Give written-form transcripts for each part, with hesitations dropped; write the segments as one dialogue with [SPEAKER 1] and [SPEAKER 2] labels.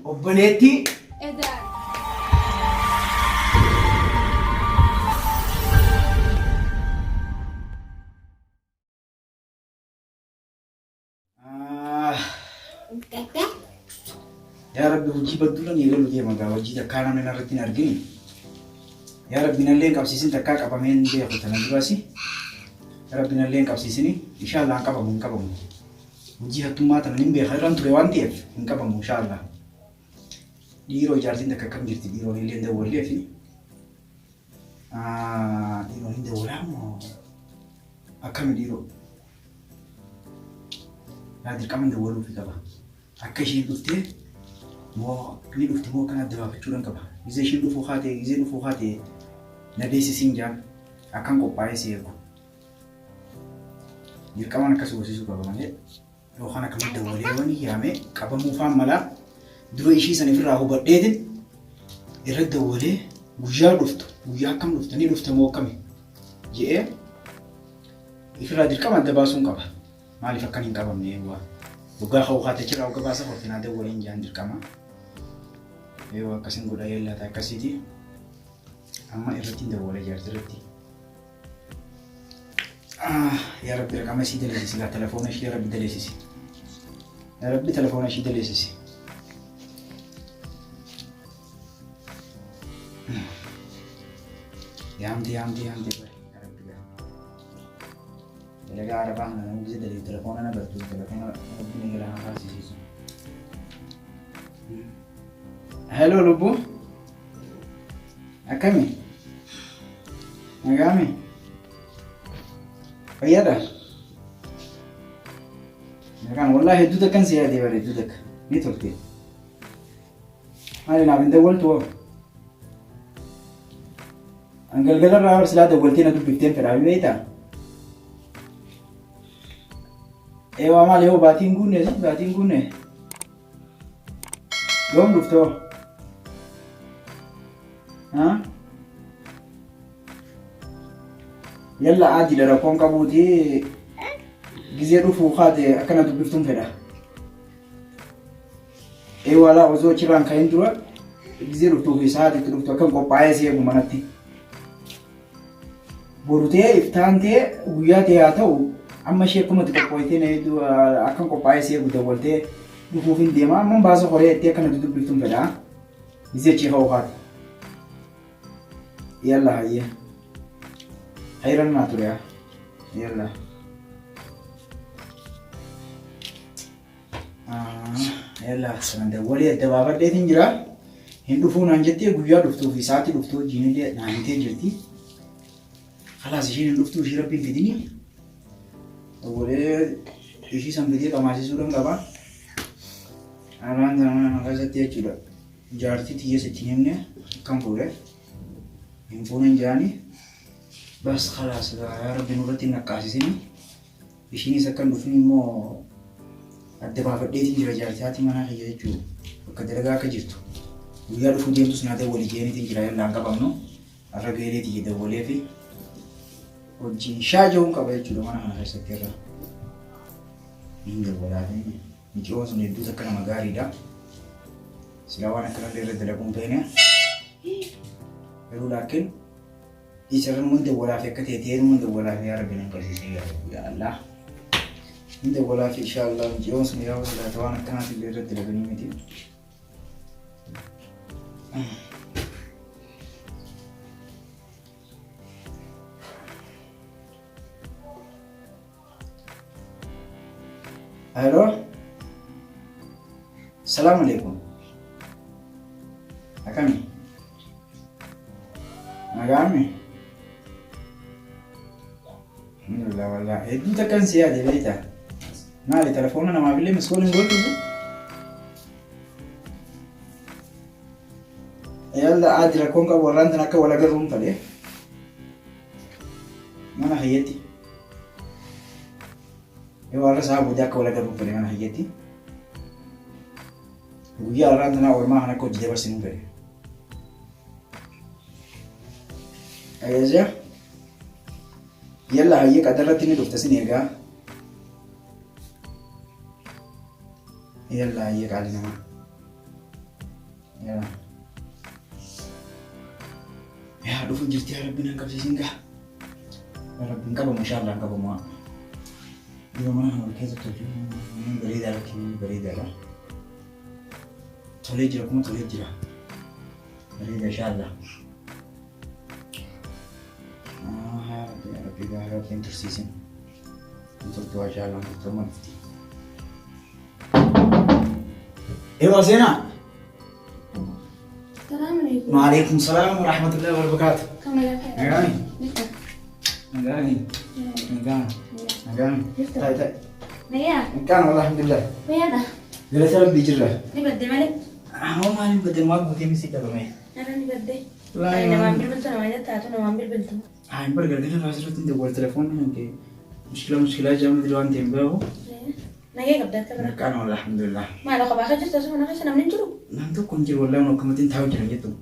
[SPEAKER 1] Obboleetti. يا ربي وجي بدلني يقولوا كيف ما قال وجي تكانا من الرتين أرجعني يا ربي نلين كابسيسين تكاك أبا مين دي أخو تنادباسي يا ربي نلين كابسيسيني إن شاء الله نكابم وجي هتوما تنين بخيران تروان تيف نكابم إن شاء الله ديرو جارتين تكاكم جرتي ديرو نلين دولي في ديرو نلين دولامو أكمل ديرو هذا الكلام دولو في كبا أكشين دوتي مو كلي دوتي مو كان دبا في شورن كبا إذا شيء دو فوخاتي إذا دو فوخاتي نديسي سينجام أكان كو بايسي يكو الكلام نكسو وسيسو كبا مانه لو خانا كم دولي واني يامي كبا مو فام ملا درو إشي سنفر راهو بديدن إرد دولي وجا دوفتو وجا كم دوفتني دوفت مو كمي جئ إفراد الكلام دباسون كبا مالي فكانين كبا مني هو وقال خوخاتي كرا وقباسا خوتنا دولين جان الكلام ايوا كاسين غودا يلا تا كاسيتي اما إرتين دولة جارترتي يا ربي رقم سي دليسي لا تليفون شي يا ربي دليسي يا ربي تليفون شي دليسي يا عمدي يا ربي لقى عربان انا مو زي دليل تليفون انا بدو تليفون ربي نقلها خاسي سيسو هلو لبو أكمل أكمل فيادا كان والله دودك كان زيادة بري دودك نيتولتي هاي نابين دولتو أنقل قدر راور سلا دولتين أدو بيفتين في رابي بيتا إيوا مالي هو باتين قوني يوم رفتو ها يلا عادي لركون كابوتي جزيرو فوخاتي أكنا دبفتم فدا إيوا لا وزو تشران كاين درا جزيرو توفي ساعتي تدفتو كم قبايسي يا بمانتي بورتي إفتانتي وياتي هاتو أما شيء تكبويتي نيدو أكن قبايسي يا بدولتي دفوفين ديما من بازو قرية تيكنا دبفتم فدا جزير شي خوخاتي يلا هيا خيرا ناتوريا يلا يلا سنده ولي الدبابة دي تنجرا هندوفون هنجتي قويا دفتو في ساعتي دفتو جيني دي نانتي جرتي خلاص جيني دفتو شي ربي في ديني ولي يشي سنبدي قماسي سورم قبا الان زمان نغزتي اجرا جارتي تيه ستينيمني كم بوله ينفونين جاني بس خلاص يا ربي نورتي نقاسيني بشيني سكن دفني مو الدبابة ديتي جرجارتي منا خيجي جو وكدرجا كجيتو ويا دفو ديمتو سنادي ولي جيني تنجرا يلا قبامنو الرجالي تيجي دولي في وجين شاجون كباي جو منا خنا سكيرا إنجل ولا دين نجوز ندو سكنا مغاري دا سلاوانا كنا ليرد لكم بينه لكن يسرن من دولا في كتير من دولا في ربي نقصي يا الله من دولا في إن شاء الله جوز مياه ولا توانا كانت اللي رد لبني متي الو السلام عليكم أكمل Magami. Wala. Dito kan siya, di ba ita? Nali, telepono na mabili, mas kuling goto ko. Yalla, adira kong ka waranta na ka wala garong pala. Mana hayati? Wala sa budak ka wala garong pala, mana hayati? Guya waranta na warma na ko di ba sinubere. Ajaja. Yalla hayyee qadarratti ni dhufta sin eegaa. Yalla hayyee qaali namaa. Yalla. Yaa dhufu jirti yaa Rabbi nan qabsiisin gaa. Yaa Rabbi qabamu inshaallah qabamu. Yoo mana kana keessa tolchu bareedaa rakkin bareedaadha. Tolee jira kuma tolee jira. Bareeda inshaallah. Ya Rabbi gaa Rabbi tursiisin. Turtuu inshaallah turtuu manfti. Ewa Zena.
[SPEAKER 2] Assalamualaikum.
[SPEAKER 1] Waalaikumsalam warahmatullahi wabarakatuh.
[SPEAKER 2] Kamu lagi?
[SPEAKER 1] Agani.
[SPEAKER 2] Agani.
[SPEAKER 1] Agani. Tai.
[SPEAKER 2] Naya.
[SPEAKER 1] Kan alhamdulillah.
[SPEAKER 2] Naya dah.
[SPEAKER 1] Bila salam bijirra.
[SPEAKER 2] Ni birthday malik.
[SPEAKER 1] Mau malam badal mau buat misi kalau mai.
[SPEAKER 2] Ada ni birthday.
[SPEAKER 1] Lah,
[SPEAKER 2] Ay, November betul namanya tak tu November betul.
[SPEAKER 1] Ini bergantian rasanya tu dia telepon yang ke muskilah jam di ruang tembak.
[SPEAKER 2] Naya kabda tak berapa.
[SPEAKER 1] Kan alhamdulillah.
[SPEAKER 2] Malah kau bahasa just tu mana kasi namin juru.
[SPEAKER 1] Nanti kunci wallah nak kemudian tahu jalan gitu.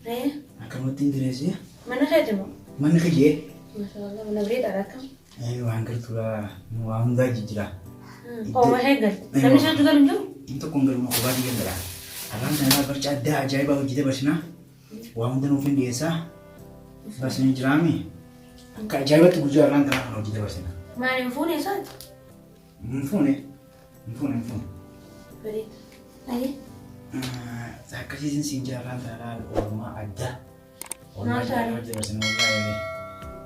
[SPEAKER 2] Naya.
[SPEAKER 1] Kemudian diresi ya.
[SPEAKER 2] Mana saya tu?
[SPEAKER 1] Mana kerja?
[SPEAKER 2] Masya Allah, mana beri tak rakam.
[SPEAKER 1] Ayo angker tu lah. Mau anda jijra.
[SPEAKER 2] Kau mahal kan? Namin saya juga lunjur.
[SPEAKER 1] Itu konggal mau kau bagi kan dah. Alam tanah bercada ajaib aku jadi bersina. Wang dan ufin desa. Bersina jerami. Kak ajaib tu gujar alam tanah kalau jadi bersina.
[SPEAKER 2] Mana phone ya sah?
[SPEAKER 1] Phone.
[SPEAKER 2] Beri. Naya.
[SPEAKER 1] Saya kasih sinjaran tanah orma ada. Orma
[SPEAKER 2] Nah,
[SPEAKER 1] ada jadi bersina orma ini.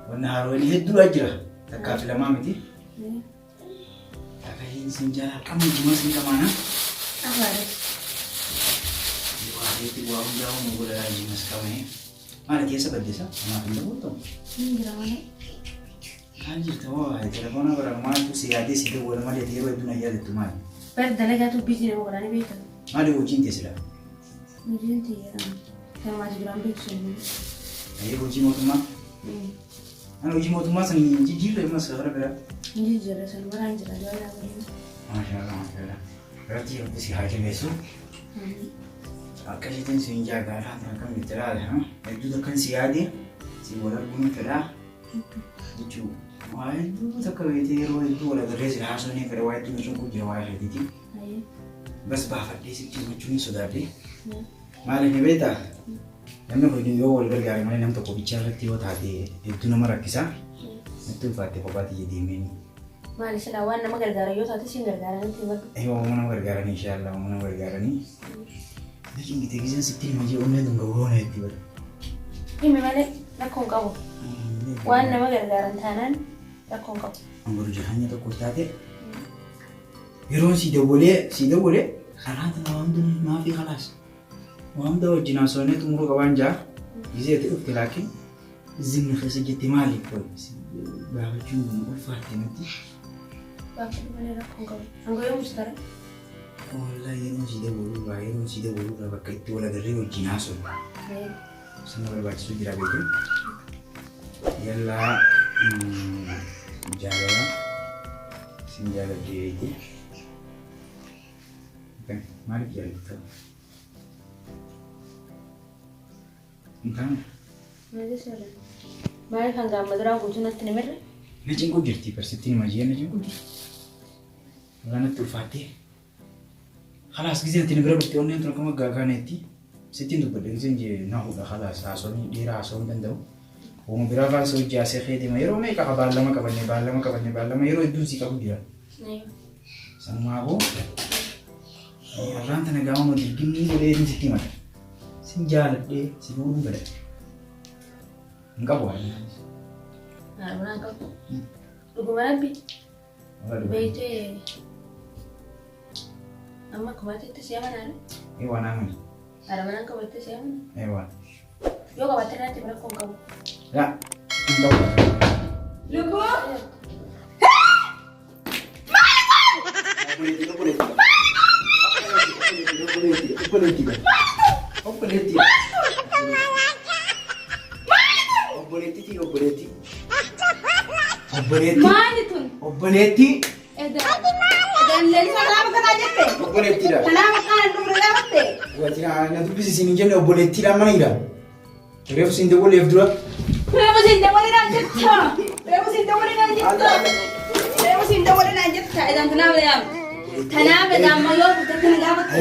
[SPEAKER 1] Warna haru ini itu aja. Tak kafir lama miti. Tak kasih sinjaran. Kamu cuma sini kemana?
[SPEAKER 2] Apa ada?
[SPEAKER 1] Itu gua jauh mau boleh lagi mas kami. Mana dia sebab desa? Mana pindah betul?
[SPEAKER 2] Ini mana?
[SPEAKER 1] Anjir tahu, telepon orang mana tu si ade si tu orang mana dia itu naya itu mana?
[SPEAKER 2] Birthday lagi tu busy ni bukan ni betul.
[SPEAKER 1] Ada ujian dia sudah.
[SPEAKER 2] Mungkin tiada. Kalau masih dalam betul.
[SPEAKER 1] Ayo ujian mau tu mah? Anu ujian mau tu mah sang jijil le mas sekarang berapa?
[SPEAKER 2] Ini jelas orang jelas jual apa ni.
[SPEAKER 1] Masya Allah. Berarti aku si haji besok. Akasih tu si jaga lah, tak kami terah lah. Itu tu kan si ade, si orang pun terah. Itu, wah itu tak kau itu itu orang terus hasil ni kerja wah itu macam kuja wah itu. Bas bahat di situ macam sudah deh. Malah ni beta. Yang nak pergi jauh lepas gari mana nampak kau bicara tiwa tadi itu nama rakisa. Itu fatih kau pati jadi meni.
[SPEAKER 2] Malah selawan nama gara-gara yo satu sih gara-gara nanti buat.
[SPEAKER 1] Mana gara-gara ni insyaallah, mana gara-gara ni. Jadi kita kisah sitin macam orang tu gak orang itu.
[SPEAKER 2] Ini memang nak kongkau. Wan nama gara-gara tanan nak kongkau.
[SPEAKER 1] Anggur jahannya tu kota deh. Hero si dah boleh. Karena tanah tu maafi kalas. Wang tu jenazahnya tu muru kawan jah. Jadi itu kelaki. Zim nak saja timalik pun. Bahawa cuma ulfat nanti.
[SPEAKER 2] Bapak mana nak kongkau? Anggo yang mustahil.
[SPEAKER 1] Wala hero si dah boleh. Bapak itu wala dari jenazah. Semua berbaca sudah begitu. Yalla jaga sinjaga dia itu. Okay, mari kita lihat. Entah.
[SPEAKER 2] Mana sih? Mana kan gambar orang kucing nanti ni merah?
[SPEAKER 1] Nanti kau gerti perseti macam ni nanti kau. Lana tu fatih. Kalas gizi nanti negara betul ni antara kamu gagal nanti. Seti tu berdeng je nahu dah kalas asal ni dia asal dan tahu. Kung berapa so jasa khedi mayro may kakabalama mayro itu si kamu dia. Sama aku. Orang tanah gawa mau digini boleh ni siti mana. Sinjal deh si guru ber. Enggak boleh.
[SPEAKER 2] Nah, mana kau? Lugu mana bi? Bete. Amma kemana itu siapa nana?
[SPEAKER 1] Ewan angin.
[SPEAKER 2] Ada mana kau itu siapa?
[SPEAKER 1] Ewan.
[SPEAKER 2] Yo kau baca nanti mana kongkau?
[SPEAKER 1] Ya, enggak boleh.
[SPEAKER 2] Lugu?
[SPEAKER 1] Obboleetti.
[SPEAKER 2] Dan lain kenapa kata jette?
[SPEAKER 1] Obboleetti dah.
[SPEAKER 2] Kenapa kan lu berlewat?
[SPEAKER 1] Wajib na dubbisi isin jenne obboleetti dah mana ida. Reefu siin dawwalee fi dura.
[SPEAKER 2] Reefu siin dawwalee naan jetta. Reefu siin dawwalee naan jetta. Reefu siin dawwalee naan jetta. Idan kanaaf yaam. Kanaaf yaam yoo kutatanii gaafatte.